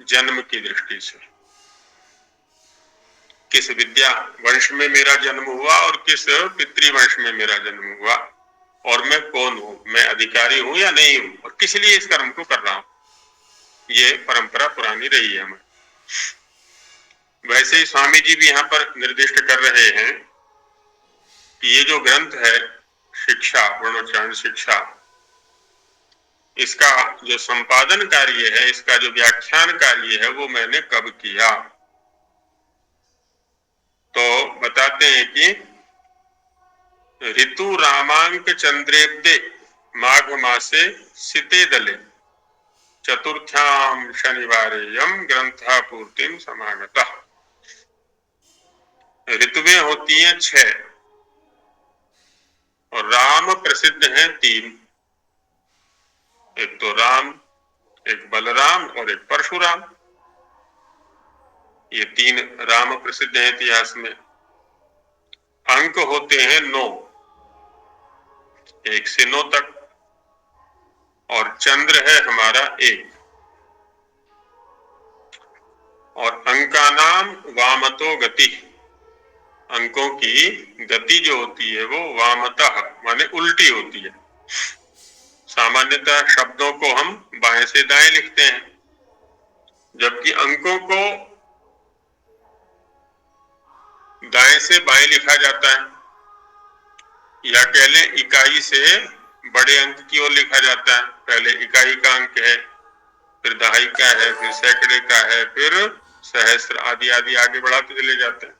जन्म की दृष्टि से, किस विद्या वंश में मेरा जन्म हुआ और किस पितृवंश में मेरा जन्म हुआ, और मैं कौन हूं, मैं अधिकारी हूं या नहीं हूं, और किस लिए इस कर्म को कर रहा हूं। ये परंपरा पुरानी रही है हमारी। वैसे ही स्वामी जी भी यहाँ पर निर्दिष्ट कर रहे हैं कि ये जो ग्रंथ है शिक्षा, वर्णोच्चारण शिक्षा, इसका जो संपादन कार्य है, इसका जो व्याख्यान कार्य है, वो मैंने कब किया। तो बताते हैं कि ऋतु रामांक चंद्रेब्दे माघ मासे सिते दले चतुर्थ्याम शनिवारेयम ग्रंथा पूर्तिम समागतः। ऋतुएं होती हैं 6 और राम प्रसिद्ध हैं 3। एक तो राम, एक बलराम और एक परशुराम। ये 3 राम प्रसिद्ध हैं इतिहास में। अंक होते हैं 9, 1 से 9 तक, और चंद्र है हमारा 1। और अंका नाम वामतो गति, अंकों की गति जो होती है वो वामतः माने उल्टी होती है। सामान्यतः शब्दों को हम बाएं से दाएं लिखते हैं, जबकि अंकों को दाएं से बाएं लिखा जाता है, या कह लें इकाई से बड़े अंक की ओर लिखा जाता है। पहले इकाई का अंक है, फिर दहाई का है, फिर सैकड़े का है, फिर सहस्त्र आदि आदि आगे बढ़ाते चले जाते हैं।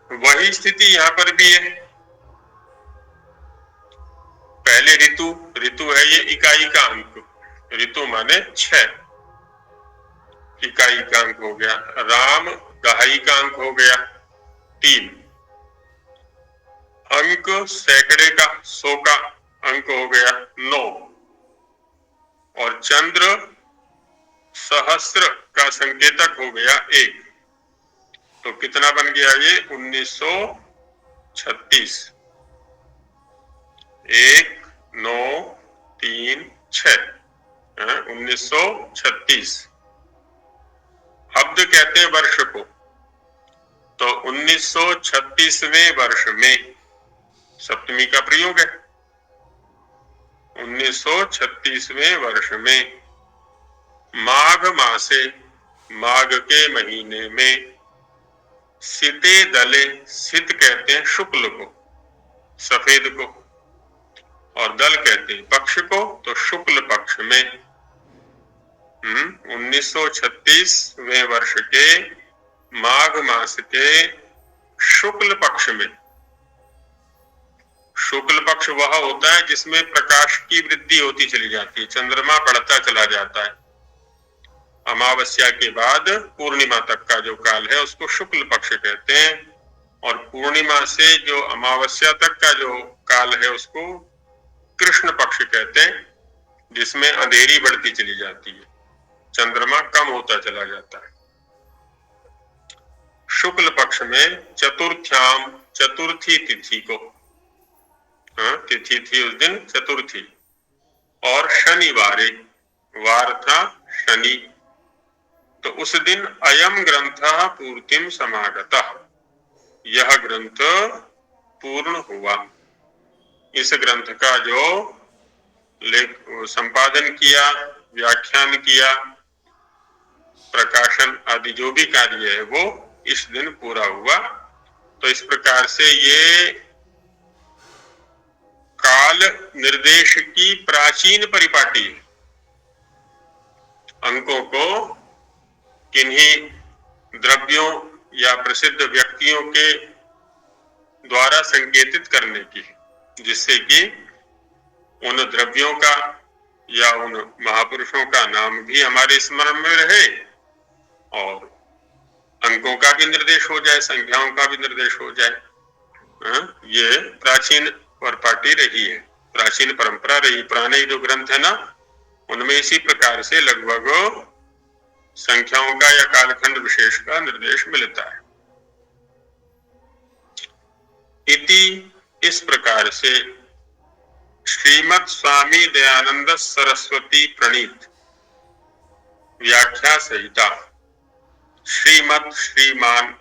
वही स्थिति यहाँ पर भी है। पहले ऋतु, ऋतु है ये इकाई का अंक, ऋतु माने 6, इकाई का अंक हो गया। राम दहाई का अंक हो गया 3। अंक सैकड़े का, 100 का अंक हो गया 9। और चंद्र सहस्त्र का संकेतक हो गया 1। तो कितना बन गया ये 1936। 1 9 3 6 1936। अब्द कहते हैं वर्ष को। तो 1936वें वर्ष में सप्तमी का प्रयोग है। 1936वें वर्ष में माघ मासे, माघ के महीने में, सिते दले, सित कहते हैं शुक्ल को, सफेद को, और दल कहते हैं पक्ष को, तो शुक्ल पक्ष में 1936वें वर्ष के माघ मास के शुक्ल पक्ष में, शुक्ल पक्ष वह होता है जिसमें प्रकाश की वृद्धि होती चली जाती है, चंद्रमा बढ़ता चला जाता है। अमावस्या के बाद पूर्णिमा तक का जो काल है उसको शुक्ल पक्ष कहते हैं, और पूर्णिमा से जो अमावस्या तक का जो काल है उसको कृष्ण पक्ष कहते हैं, जिसमें अंधेरी बढ़ती चली जाती है, चंद्रमा कम होता चला जाता है। शुक्ल पक्ष में चतुर्थ्याम, चतुर्थी तिथि को, तिथि थी उस दिन चतुर्थी, और शनिवारे, वार था शनि, तो उस दिन अयम ग्रंथ पूर्तिम समागतः, यह ग्रंथ पूर्ण हुआ। इस ग्रंथ का जो संपादन किया, व्याख्यान किया, प्रकाशन आदि जो भी कार्य है वो इस दिन पूरा हुआ। तो इस प्रकार से ये काल निर्देश की प्राचीन परिपाटी है। अंकों को किन्हीं द्रव्यों या प्रसिद्ध व्यक्तियों के द्वारा संकेतित करने की, जिससे कि उन द्रव्यों का या उन महापुरुषों का नाम भी हमारे स्मरण में रहे और अंकों का भी निर्देश हो जाए, संख्याओं का भी निर्देश हो जाए। ये प्राचीन परिपाटी रही है, प्राचीन परंपरा रही। पुराने जो ग्रंथ है ना, उनमें इसी प्रकार से लगभग संख्याओं का या कालखंड विशेष का निर्देश मिलता है। इति, इस प्रकार से श्रीमद् स्वामी दयानंद सरस्वती प्रणीत व्याख्या संहिता श्रीमद् श्रीमान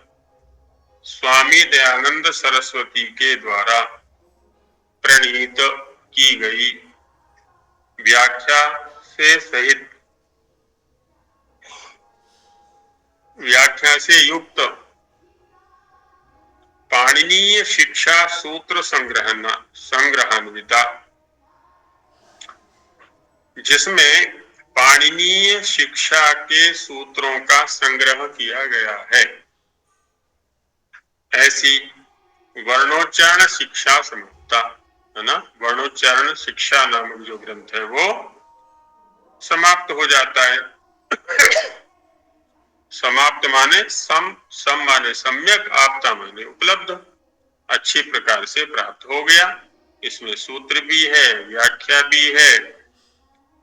स्वामी दयानंद सरस्वती के द्वारा प्रणीत की गई व्याख्या से सहित, व्याख्या से युक्त पाणिनीय शिक्षा सूत्र संग्रहान्विता, जिसमें पाणिनीय शिक्षा के सूत्रों का संग्रह किया गया है, ऐसी वर्णोच्चारण शिक्षा समाप्ता, है ना। वर्णोच्चारण शिक्षा नामक जो ग्रंथ है वो समाप्त हो जाता है। समाप्त माने सम माने सम्यक, आपता माने उपलब्ध, अच्छी प्रकार से प्राप्त हो गया। इसमें सूत्र भी है, व्याख्या भी है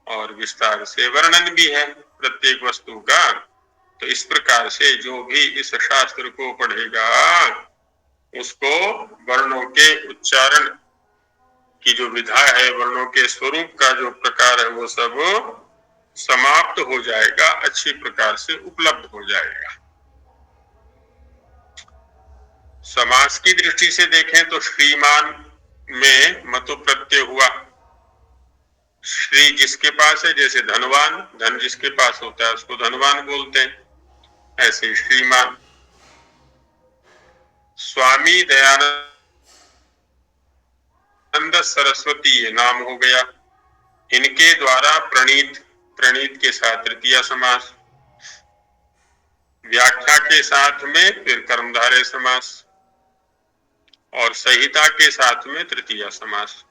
और विस्तार से वर्णन भी है प्रत्येक वस्तु का। तो इस प्रकार से जो भी इस शास्त्र को पढ़ेगा उसको वर्णों के उच्चारण की जो विधा है, वर्णों के स्वरूप का जो प्रकार है वो सब समाप्त हो जाएगा, अच्छी प्रकार से उपलब्ध हो जाएगा। समास की दृष्टि से देखें तो श्रीमान में मतु प्रत्यय हुआ। श्री जिसके पास है, जैसे धनवान, धन जिसके पास होता है उसको धनवान बोलते हैं, ऐसे श्रीमान। स्वामी दयानंद सरस्वती ये नाम हो गया। इनके द्वारा प्रणीत, प्रणीत के साथ तृतीया समास, व्याख्या के साथ में फिर कर्मधारय समास और संहिता के साथ में तृतीया समास,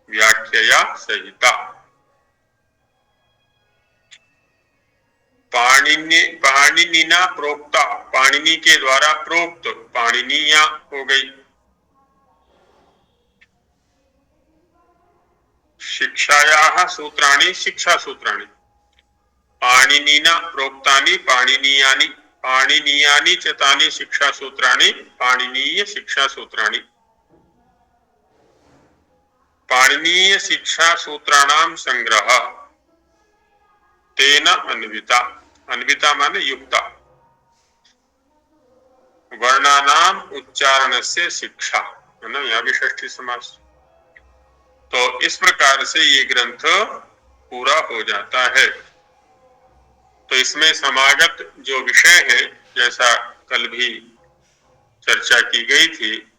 व्याख्या संहिता। पाणिनिना प्रोक्ता, पाणिनि के द्वारा प्रोक्त, पाणिनीया हो गई। शिक्षायाः सूत्राणि शिक्षा सूत्राणि, पाणिनिना प्रोक्तानि पाणिनीयानि, पाणिनीयानि च तानि शिक्षा सूत्राणि पाणिनीय शिक्षा सूत्राणि। पाणिनीय शिक्षा सूत्राणाम संग्रह तेन अन्विता, अन्विता माने युक्ता, वर्णानाम उच्चारण से शिक्षा, है ना, यहाँ भी षष्ठी समास। तो इस प्रकार से ये ग्रंथ पूरा हो जाता है। तो इसमें समागत जो विषय है, जैसा कल भी चर्चा की गई थी,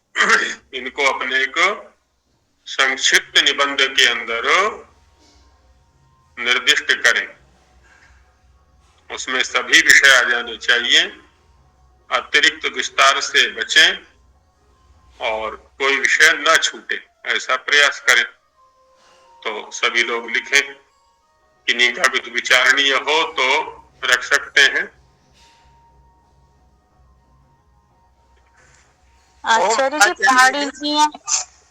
इनको अपने एक संक्षिप्त निबंध के अंदर निर्दिष्ट करें। उसमें सभी विषय आ जाने चाहिए, अतिरिक्त विस्तार से बचें और कोई विषय न छूटे, ऐसा प्रयास करें। तो सभी लोग लिखें, किन्हीं का भी विचारणीय हो तो रख सकते हैं। आचार्य जी,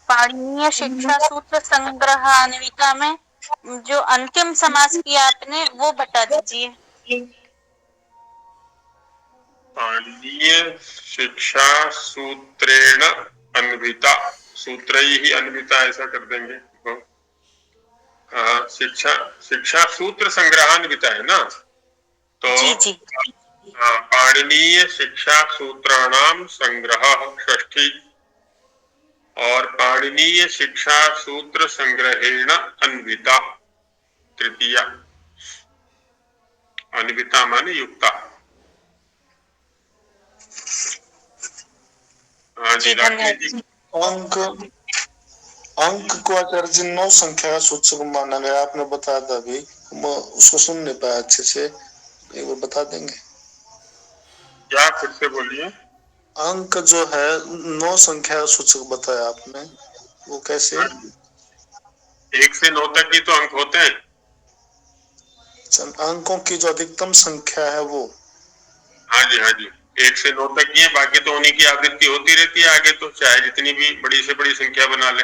पाणिनीय शिक्षा सूत्र संग्रहान्विता में जो अंतिम समास किया आपने वो बता दीजिए। पाणिनीय शिक्षा सूत्रेण अन्विता, सूत्र ही अन्विता ऐसा कर देंगे। शिक्षा शिक्षा सूत्र संग्रहान्विता है ना, तो जी जी पाणिनीय शिक्षा सूत्राणाम संग्रह षष्ठी और पाणिनीय शिक्षा सूत्र संग्रहेण अन्विता तृतीया। अन्विता माने युक्ता। हाँ जी राकेश जी। अंक को आचार्य जी 9 संख्या का सूचक माना गया, आपने बताया था अभी, मैं उसको सुन नहीं पाया अच्छे से, एक बार बता देंगे क्या? फिर से बोलिए। अंक जो है 9 संख्या का सूचक बताया आपने, वो कैसे? 1 से 9 तक ही तो अंक होते हैं। अंकों की जो अधिकतम संख्या है वो? हाँ जी हाँ जी, 1 से 9 तक ही है, बाकी तो उन्हीं की आवृत्ति होती रहती है, आगे तो चाहे जितनी भी बड़ी से बड़ी संख्या बना ले।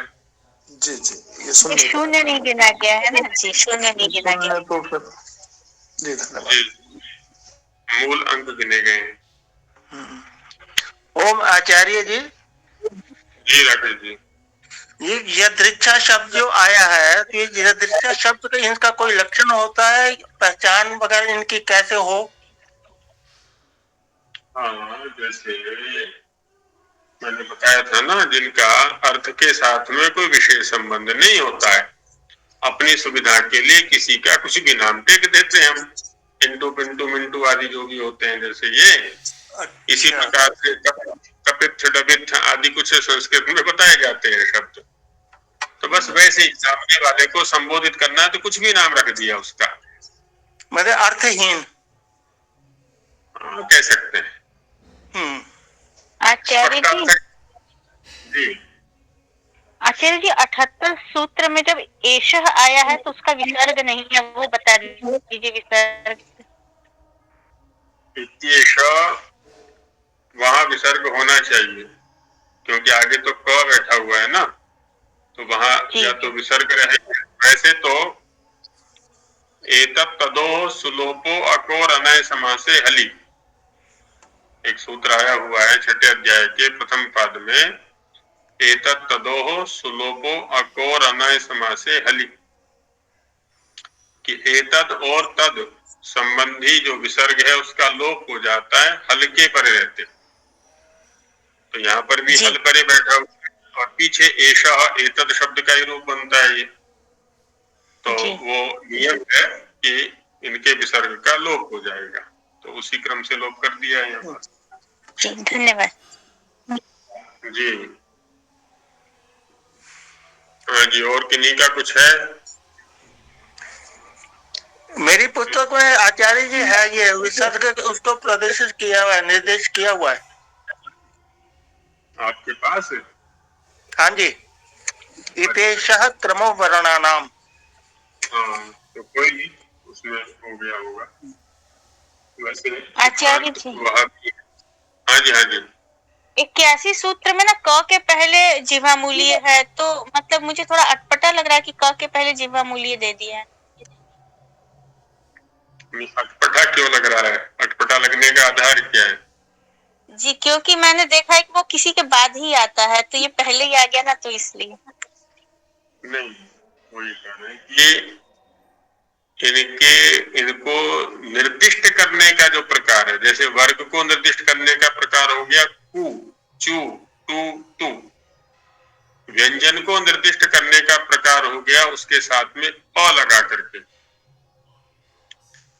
जी जी, ये सुन शून्य नहीं गिना गया है ना जी, शून्य नहीं गिना गया तो फिर जी धन्यवाद। जी, मूल अंक गिने गए हैं। ओम आचार्य जी, जी राकेश जी। ये यदृच्छा शब्द जो आया है, तो ये यदृच्छा शब्द का इनका कोई लक्षण होता है, पहचान वगैरह इनकी कैसे हो? हाँ, जैसे मैंने बताया था ना, जिनका अर्थ के साथ में कोई विशेष संबंध नहीं होता है, अपनी सुविधा के लिए किसी का कुछ भी नाम टेक देते हैं हम, इंटू पिंटू मिंटू आदि जो भी होते हैं, जैसे ये इसी प्रकार से कपित्थ डबित्थ आदि कुछ संस्कृत में बताए जाते हैं शब्द। तो बस वैसे ही सामने वाले को संबोधित करना है तो कुछ भी नाम रख दिया उसका, मतलब अर्थहीन कह सकते हैं। आचार्य जी। जी आचार्य जी, 78 सूत्र में जब एषः आया है तो उसका विसर्ग नहीं है, वो बता दीजिए विसर्ग। वहां विसर्ग होना चाहिए, क्योंकि आगे तो क बैठा हुआ है ना, तो वहां या तो विसर्ग रहेगा। वैसे तो एतत् तदोः सुलोपो अकोर अनय समासे हलि, एक सूत्र आया हुआ है 6ठे अध्याय के प्रथम पाद में, एतत् तदोः सुलोपो अकोर अनय समासे हलि, कि एतद और तद संबंधी जो विसर्ग है उसका लोप हो जाता है, हल्के परे रहते। तो यहाँ पर भी हल परे बैठा हुआ है, और पीछे एषः एतद शब्द का ही रूप बनता है ये, तो वो नियम है कि इनके विसर्ग का लोप हो जाएगा, तो उसी क्रम से लोप कर दिया है यहाँ पर। धन्यवाद जी हाँ जी, और किन्हीं का कुछ है? मेरी पुस्तक में आचार्य जी है, ये विसर्ग उसको प्रदर्शित किया हुआ है, निर्देश किया हुआ है। आपके पास है? हाँ जी, इतेषः क्रमो वर्णानाम। हाँ, तो कोई नहीं, उसमें हो गया होगा वैसे आचार्य जी। हाँ जी हाँ जी, 81 सूत्र में ना क के पहले जिह्वामूलीय है, तो मतलब मुझे थोड़ा अटपटा लग रहा है कि क के पहले जिह्वामूलीय दे दिया है। अटपटा क्यों लग रहा है? अटपटा लगने का आधार क्या है? जी, क्योंकि मैंने देखा है कि वो किसी के बाद ही आता है, तो ये पहले ही आ गया ना, तो इसलिए। नहीं, वही कह रहे हैं कि इनको निर्दिष्ट करने का जो प्रकार है, जैसे वर्ग को निर्दिष्ट करने का प्रकार हो गया कु, चू, टू, तू, व्यंजन को निर्दिष्ट करने का प्रकार हो गया उसके साथ में अ लगा करके,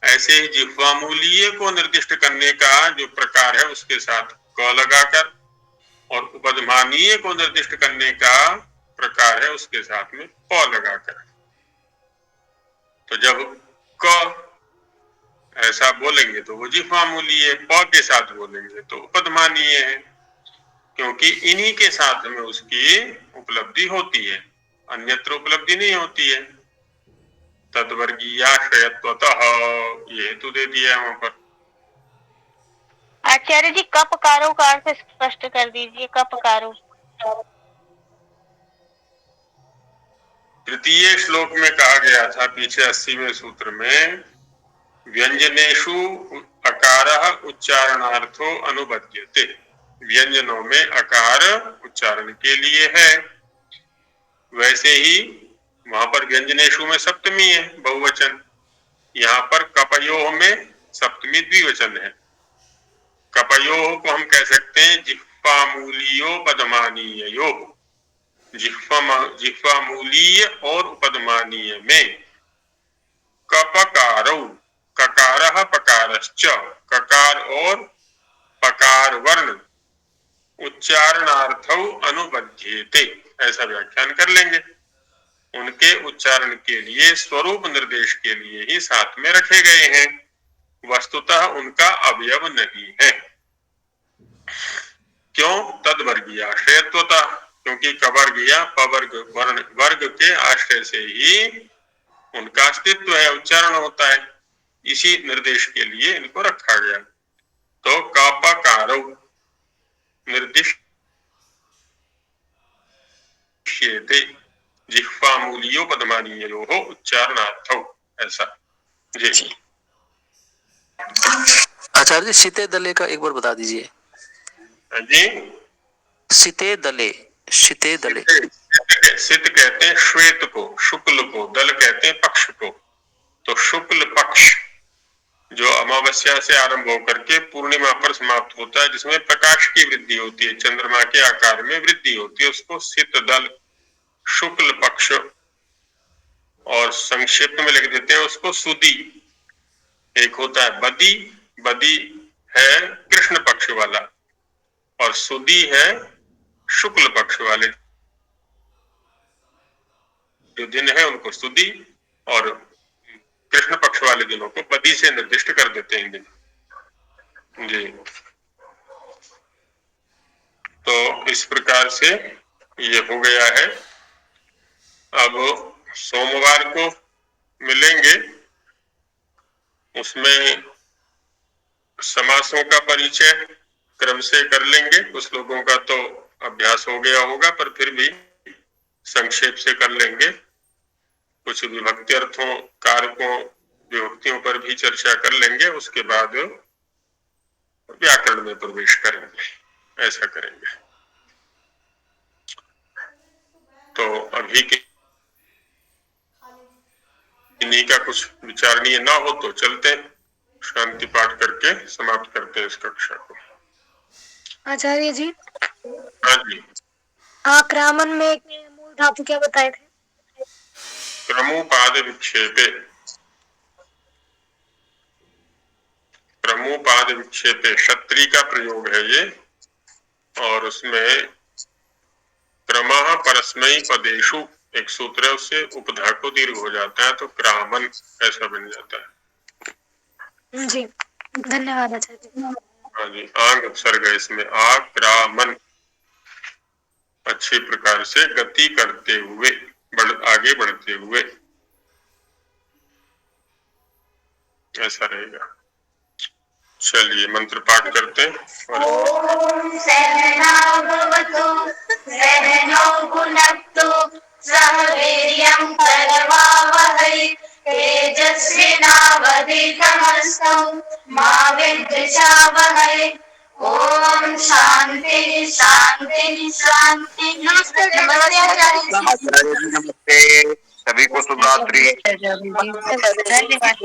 ऐसे ही जिह्वामूलीय को निर्दिष्ट करने का जो प्रकार है उसके साथ क लगाकर, और उपधमानीय को निर्दिष्ट करने का प्रकार है उसके साथ में प लगाकर। तो जब क ऐसा बोलेंगे तो वो जिह्वामूलीय, प के साथ बोलेंगे तो उपधमानीय है, क्योंकि इन्हीं के साथ में उसकी उपलब्धि होती है, अन्यत्र उपलब्धि नहीं होती है। तद्वर्गीयाश्रयत्वतः, ये हेतु दे दिया है वहां पर। आचार्य जी, कपकारों का अर्थ स्पष्ट कर दीजिए, कपकारों। तृतीय श्लोक में कहा गया था पीछे 80वें सूत्र में व्यंजनेषु अकारः उच्चारणार्थो अनुबध्यते। व्यंजनों में अकार उच्चारण के लिए है। वैसे ही वहां पर व्यंजनेषु में सप्तमी है, बहुवचन। यहाँ पर कपयोः में सप्तमी द्विवचन है। कपयोः को हम कह सकते हैं जिह्वामूलीयो पदमानीययोः। जिह्वामूलीय और उपदमानीय में कपकारौ, ककारः पकारश्च, ककार और पकार वर्ण उच्चारणार्थौ अनुबध्येते, ऐसा व्याख्यान कर लेंगे। उनके उच्चारण के लिए स्वरूप निर्देश के लिए ही साथ में रखे गए हैं, वस्तुतः उनका अवयव नहीं है। क्यों? तद्वर्गीय आश्रयत्वता, क्योंकि कवर्ग या पवर्ग वर्ग के आश्रय से ही उनका अस्तित्व है, उच्चारण होता है। इसी निर्देश के लिए इनको रखा गया। तो कापकारौ निर्दिश्यते जिह्वामूलीयो पदमानीययोः उच्चारणार्थौ, ऐसा। जी आचार्य जी, सिते दले का एक बार बता दीजिए। जी, सिते दले, सिते दले। सित कहते हैं श्वेत को, शुक्ल को, दल कहते हैं पक्ष को। तो शुक्ल पक्ष जो अमावस्या से आरंभ होकर के पूर्णिमा पर समाप्त होता है, जिसमें प्रकाश की वृद्धि होती है, चंद्रमा के आकार में वृद्धि होती है, उसको सित दल, शुक्ल पक्ष, और संक्षिप्त में लिख देते हैं उसको सुदी। एक होता है बदी, बदी है कृष्ण पक्ष वाला, और सुदी है शुक्ल पक्ष वाले जो दिन है उनको सुदी, और कृष्ण पक्ष वाले दिनों को बदी से निर्दिष्ट कर देते हैं दिन। जी, तो इस प्रकार से ये हो गया है। अब सोमवार को मिलेंगे, उसमें समासों का परिचय क्रम से कर लेंगे। कुछ लोगों का तो अभ्यास हो गया होगा, पर फिर भी संक्षेप से कर लेंगे। कुछ विभक्ति अर्थों, कारकों, विभक्तियों पर भी चर्चा कर लेंगे। उसके बाद व्याकरण में प्रवेश करेंगे, ऐसा करेंगे। तो अभी के इन्हीं का कुछ विचारणीय ना हो तो चलते हैं, शांति पाठ करके समाप्त करते हैं इस कक्षा को। आचार्य जी, हाँ जी, आक्रामन में मूल धातु क्या बताए थे? क्रमोपाद विक्षेपे, क्रमोपाद विक्षेपे क्षत्रि का प्रयोग है ये, और उसमें क्रमः परस्मै पदेषु एक सूत्र है, उससे उपधा को दीर्घ हो जाता है, तो क्रामन ऐसा बन जाता है। जी, धन्यवाद आचार्य जी। हाँ जी, आंग उपसर्ग है इसमें, आक्रामन, अच्छी प्रकार से गति करते हुए, आगे बढ़ते हुए, ऐसा रहेगा। चलिए मंत्र पाठ करते हैं। ओम सहना भवतु सहनौ भुनक्तु सह वीर्यं करवावहै तेजस्विनावधीतमस्तु मा विद्विषावहै। ओम शांति शांति शांति। नमस्ते आचार्य जी। नमस्ते, सभी को शुभ रात्रि। धन्यवाद।